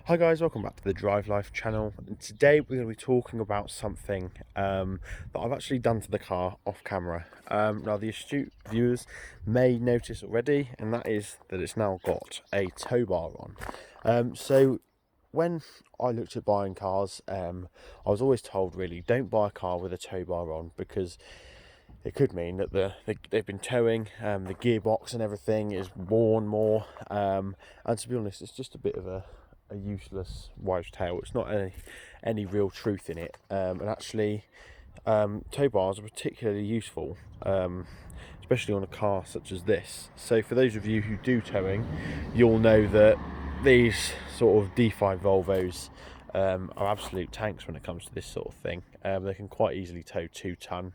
Hi guys, welcome back to the Drive Life channel, and today we're going to be talking about something that I've actually done to the car off camera. Now the astute viewers may notice already, and that is that it's now got a tow bar on. So when I looked at buying cars, I was always told really don't buy a car with a tow bar on, because it could mean that they've been towing, the gearbox and everything is worn more, and to be honest it's just a bit of a useless wives' tale. It's not any real truth in it, and actually tow bars are particularly useful, especially on a car such as this. So for those of you who do towing, you'll know that these sort of D5 Volvos are absolute tanks when it comes to this sort of thing. They can quite easily tow 2 ton.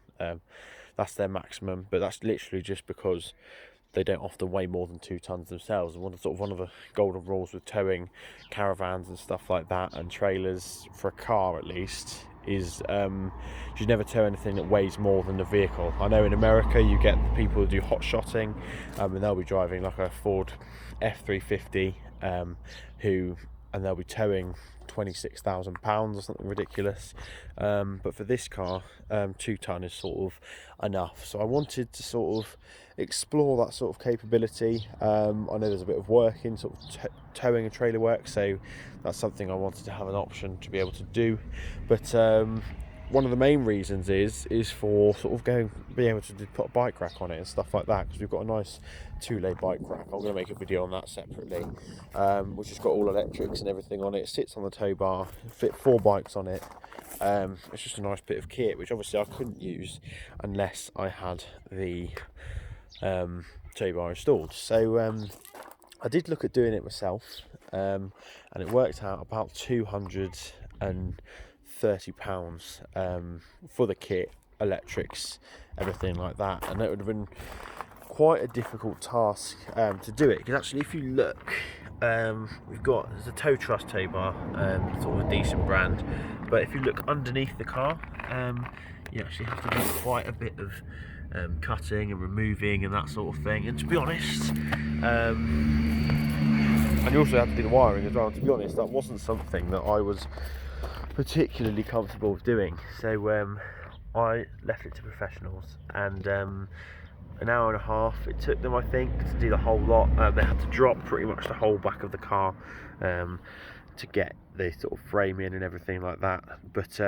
That's their maximum, but that's literally just because they don't often weigh more than 2 tons themselves. And one of the golden rules with towing caravans and stuff like that, and trailers for a car at least, is you should never tow anything that weighs more than the vehicle. I know in America you get people who do hot shotting, and they'll be driving like a Ford F350, and they'll be towing 26,000 pounds or something ridiculous, but for this car 2 ton is sort of enough. So I wanted to sort of explore that sort of capability. I know there's a bit of work in sort of towing and trailer work, so that's something I wanted to have an option to be able to do. But one of the main reasons is for sort of being able to put a bike rack on it and stuff like that, because we've got a nice 2-lay bike rack. I'm going to make a video on that separately, which has got all electrics and everything on it. It sits on the tow bar, fit 4 bikes on it. It's just a nice bit of kit, which obviously I couldn't use unless I had the tow bar installed. So I did look at doing it myself, and it worked out about £230 for the kit, electrics, everything like that. And it would have been quite a difficult task to do it, because actually if you look, there's a Tow Trust tow bar, sort of a decent brand, but if you look underneath the car, you actually have to do quite a bit of cutting and removing and that sort of thing. And to be honest, and you also have to do the wiring as well. And to be honest, that wasn't something that I was particularly comfortable with doing. So I left it to professionals, and an hour and a half it took them, I think, to do the whole lot. They had to drop pretty much the whole back of the car to get the sort of frame in and everything like that. But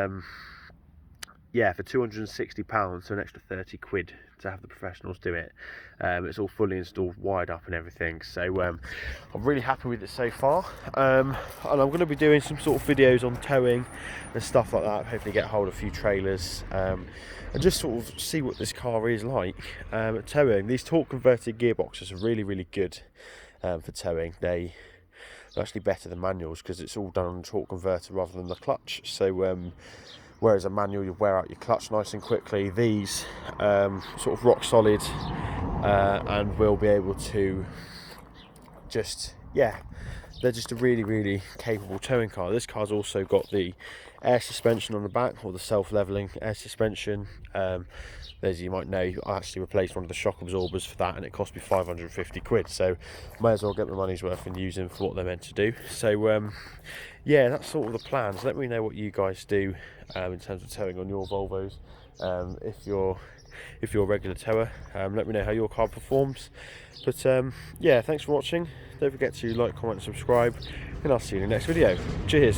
yeah, for £260, so an extra 30 quid to have the professionals do it. It's all fully installed, wired up and everything. So I'm really happy with it so far, and I'm going to be doing some sort of videos on towing and stuff like that. Hopefully get hold of a few trailers, and just sort of see what this car is like at towing. These torque converted gearboxes are really good for towing. They're actually better than manuals, because it's all done on a torque converter rather than the clutch. So whereas a manual, you wear out your clutch nice and quickly, these sort of rock solid, and will be able to they're just a really capable towing car. This car's also got the air suspension on the back, or the self-leveling air suspension. As you might know, I actually replaced one of the shock absorbers for that, and it cost me 550 quid, so may as well get my money's worth and use them for what they're meant to do. So yeah, that's sort of the plan. So let me know what you guys do in terms of towing on your Volvos. If you're a regular tower, let me know how your car performs. But yeah, thanks for watching. Don't forget to like, comment and subscribe, and I'll see you in the next video. Cheers.